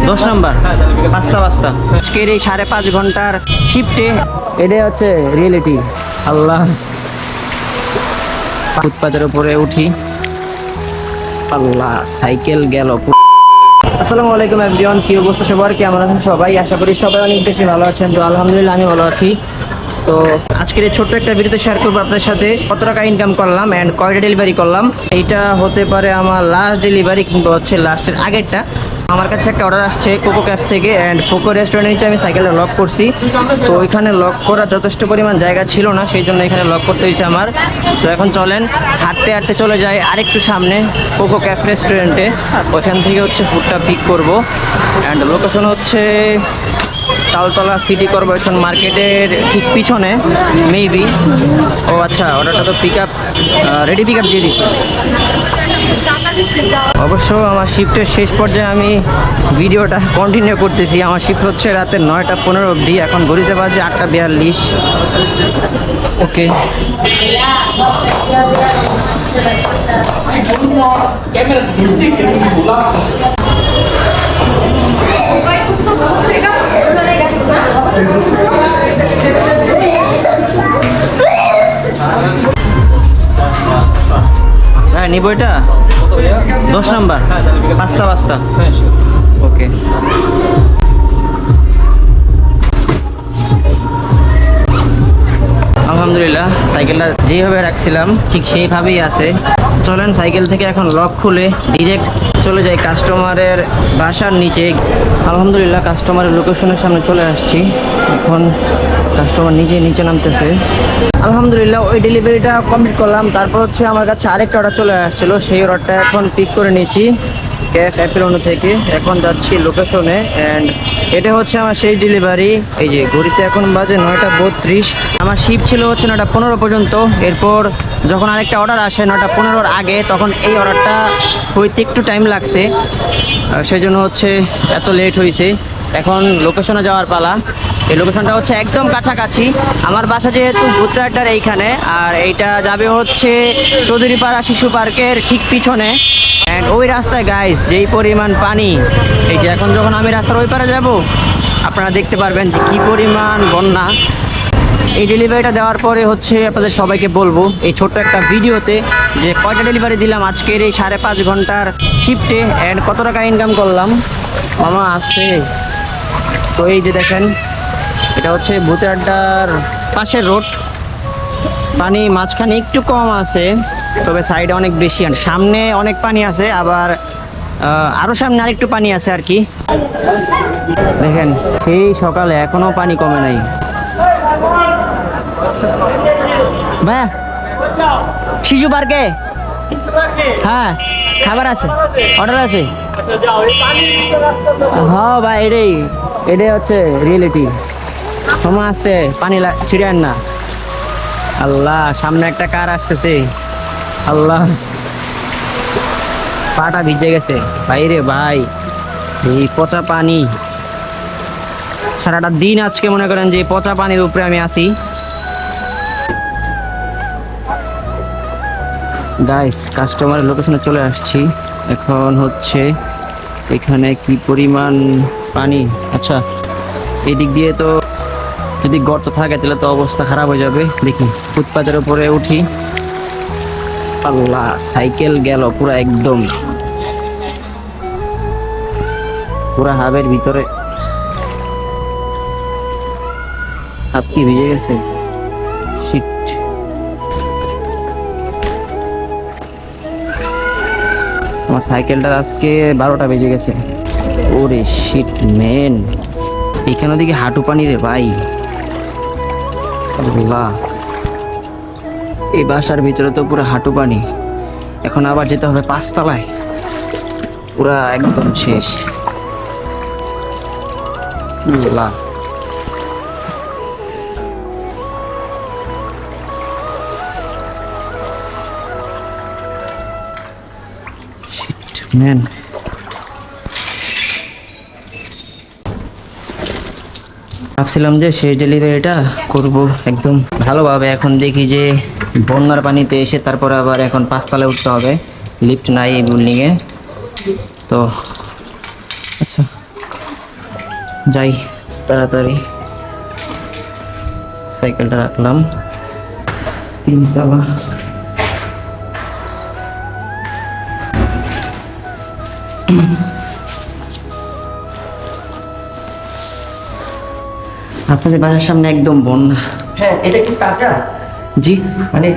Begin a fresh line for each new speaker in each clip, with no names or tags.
10 number 5টা আজকের এই 5.5 ঘন্টার শিফটে এটাই হচ্ছে রিয়েলিটি। আল্লাহ, ফুটপাতের উপরে উঠি, আল্লাহ সাইকেল গেল। আসসালামু আলাইকুম এভরিওয়ান, কি অবস্থা সবার, কেমন আছেন সবাই? আশা করি সবাই অনেক বেশি ভালো আছেন। তো আলহামদুলিল্লাহ আমি ভালো আছি। তো আজকের এই ছোট্ট একটা ভিডিওতে শেয়ার করবো আপনাদের সাথে কত টাকা ইনকাম করলাম অ্যান্ড কয়টা ডেলিভারি করলাম। এইটা হতে পারে আমার লাস্ট ডেলিভারি কিংবা হচ্ছে লাস্টের আগেরটা। আমার কাছে একটা অর্ডার আসছে কোকো ক্যাফ থেকে অ্যান্ড কোকো রেস্টুরেন্টের নিচে আমি সাইকেলটা লক করছি। তো ওইখানে লক করার যথেষ্ট পরিমাণ জায়গা ছিল না, সেই জন্য এখানে লক করতে হয়েছে আমার। তো এখন চলেন হাঁটতে হাঁটতে চলে যাই আরেকটু সামনে কোকো ক্যাফ রেস্টুরেন্টে। ওইখান থেকে হচ্ছে ফুডটা পিক করবো অ্যান্ড লোকেশন হচ্ছে তালতলা সিটি কর্পোরেশন মার্কেটের ঠিক পিছনে মেবি। ও আচ্ছা, অর্ডারটা তো রেডি পিক আপ দিয়ে দিচ্ছি। অবশ্য আমার শিফটের শেষ পর্যায়ে আমি ভিডিওটা কন্টিনিউ করতেছি। আমার শিফট হচ্ছে রাতে 9টা 15 অবধি, এখন ঘড়িতে বাজে 8টা 42। ওকে, হ্যাঁ নিব। এটা 10 নাম্বার 5টা। ওকে, আলহামদুলিল্লাহ সাইকেলটা যেভাবে রাখছিলাম ঠিক সেইভাবেই আছে। চলেন সাইকেল থেকে এখন লক খুলে ডিরেক্ট চলে যাই কাস্টমারের বাসার নিচে। আলহামদুলিল্লাহ কাস্টমারের লোকেশনের সামনে চলে আসছি। এখন কাস্টমার নিচে নামতেছে। আলহামদুলিল্লাহ ওই ডেলিভারিটা কমপ্লিট করলাম। তারপর হচ্ছে আমার কাছে আরেকটা অর্ডার চলে আসছিলো, সেই অর্ডারটা এখন পিক করে নিয়েছি ক্যাফ অ্যাপেলোনো থেকে। এখন যাচ্ছি লোকেশনে অ্যান্ড এটা হচ্ছে আমার সেই ডেলিভারি। এই যে ঘড়িতে এখন বাজে 9টা 32। আমার শিফট ছিল হচ্ছে 9টা 15 পর্যন্ত। এরপর যখন আরেকটা অর্ডার আসে 9টা 15-র আগে, তখন এই অর্ডারটা হইতে একটু টাইম লাগছে, সেই জন্য হচ্ছে এত লেট হয়েছে। এখন লোকেশনে যাওয়ার পালা। এই লোকেশনটা হচ্ছে একদম কাছাকাছি। আমার বাসা যেহেতু ভূতরাটার এইখানে, আর এইটা যাবে হচ্ছে চৌধুরীপাড়া শিশু পার্কের ঠিক পিছনে। অ্যান্ড ওই রাস্তায় গাইস যেই পরিমাণ পানি, এই যে এখন যখন আমি রাস্তার ওই পারে যাব আপনারা দেখতে পারবেন যে কী পরিমাণ বন্যা। এই ডেলিভারিটা দেওয়ার পরে হচ্ছে আপনাদের সবাইকে বলবো এই ছোট্ট একটা ভিডিওতে যে কয়টা ডেলিভারি দিলাম আজকের এই 5.5 ঘন্টার শিফটে অ্যান্ড কত টাকা ইনকাম করলাম। মামা আসছে। তো এই যে দেখেন, এটা হচ্ছে ভূতের আড্ডার পাশের রোড। পানি মাঝখানে একটু কম আছে, তবে সাইডে অনেক বেশি, আর সামনে অনেক পানি আছে, আবার আরও সামনে আরেকটু পানি আছে আর কি। দেখেন সেই সকালে এখনো পানি কমে নাই। ভাইয়া শিশু পার্কে, হ্যাঁ খাবার আছে, অর্ডার আছে। হ্যাঁ ভাই, এটাই হচ্ছে রিয়েলিটি। সময় আসতে পানি ছিড়েন না। আল্লাহ, সামনে একটা কার আসতেছে। আল্লাহ, পাটা ভিজে গেছে বাইরে ভাই। এই পচা পানি, সারাটা দিন আজকে মনে করেন যে পচা পানির উপরে আমি আছি। গাইস কাস্টমারের লোকেশনে চলে আসছি। এখন হচ্ছে এখানে কি পরিমাণ পানি। আচ্ছা, এদিক দিয়ে তো যদি গর্ত থাকে তাহলে তো অবস্থা খারাপ হয়ে যাবে। দেখি ফুটপাতের উপরে উঠি, আল্লাহ সাইকেল গেল পুরো একদম, পুরা হাবের ভিতরে হাত কি ভিজে গেছে। শিট, আমার সাইকেলটা আজকে 12টা বেজে গেছে। ওরে শিট ম্যান, এখানে দিকে হাঁটু পানি রে ভাই। আল্লাহ, এই বাসার ভিতরে তো পুরো হাঁটু পানি। এখন আবার যেতে হবে 5 তলায়, পুরা একদম শেষ। আল্লাহ, শিট ম্যান। ভাবছিলাম যে সেই ডেলিভারিটা করব একদম ভালোভাবে। এখন দেখি যে বন্যার পানিতে এসে তারপরে আবার এখন 5 তলায় উঠতে হবে, লিফট নাই এই বিল্ডিংয়ে। তো আচ্ছা যাই তাড়াতাড়ি। সাইকেলটা রাখলাম তিনতলা। আপনাদের বাসার সামনে একদম বন্যা।
হ্যাঁ, এটা কি তাজা?
জি,
মানে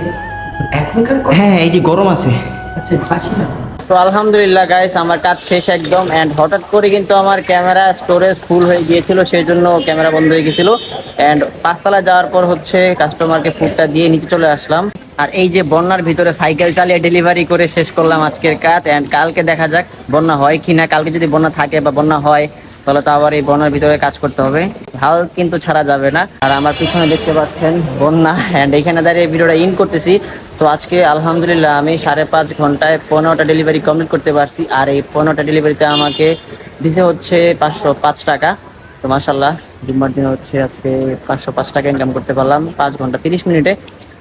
এখনকার
হ্যাঁ এই যে গরম আছে।
আচ্ছা, বাসি না?
তো আলহামদুলিল্লাহ গাইস, আমার কাজ শেষ একদম। অ্যান্ড হঠাৎ করে কিন্তু আমার ক্যামেরা স্টোরেজ ফুল হয়ে গিয়েছিল, সেই জন্য ক্যামেরা বন্ধ হয়ে গেছিল। অ্যান্ড পাঁচতলায় যাওয়ার পর হচ্ছে কাস্টমারকে ফুডটা দিয়ে নিচে চলে আসলাম। আর এই যে বন্যার ভিতরে সাইকেল চালিয়ে ডেলিভারি করে শেষ করলাম আজকের কাজ। অ্যান্ড কালকে দেখা যাক বন্যা হয় কিনা। কালকে যদি বন্যা থাকে বা বন্যা হয় তাহলে তো আবার এই বন্যার ভিতরে কাজ করতে হবে, হাল কিন্তু ছাড়া যাবে না। আর আমার পিছনে দেখতে পাচ্ছেন বন্যা, অ্যান্ড এখানে দাঁড়িয়ে ভিডিওটা ইন করতেছি। তো আজকে আলহামদুলিল্লাহ আমি 5.5 ঘন্টায় 15টা ডেলিভারি কমপ্লিট করতে পারছি। আর এই 15টা ডেলিভারিতে আমাকে দিছে হচ্ছে 505 টাকা। তো মাশাল্লাহ, জুম্মার দিন হচ্ছে আজকে 505 টাকা ইনকাম করতে পারলাম 5 ঘন্টা 30 মিনিটে।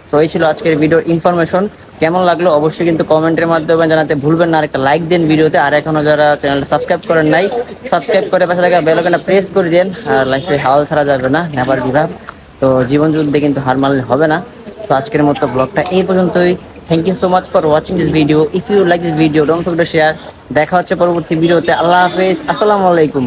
তো এই ছিল আজকের ভিডিওর ইনফরমেশন। কেমন লাগলো অবশ্যই কিন্তু কমেন্টের মাধ্যমে জানাতে ভুলবেন না। আর একটা লাইক দিন ভিডিওতে। আর এখনো যারা চ্যানেলটা সাবস্ক্রাইব করেন নাই, সাবস্ক্রাইব করে পাশে থাকা বেল আইকনটা প্রেস করে দেন। আর লাইফে হাল ছাড়া যাবে না, নেভার গিভ আপ। তো জীবন যুদ্ধে কিন্তু হার মানলে হবে না। তো আজকের মতো ব্লগটা এই পর্যন্তই। Thank you so much for watching this video. If you like this video don't forget to share. দেখা হচ্ছে পরবর্তী ভিডিওতে। আল্লাহ হাফেজ, আসসালামু আলাইকুম।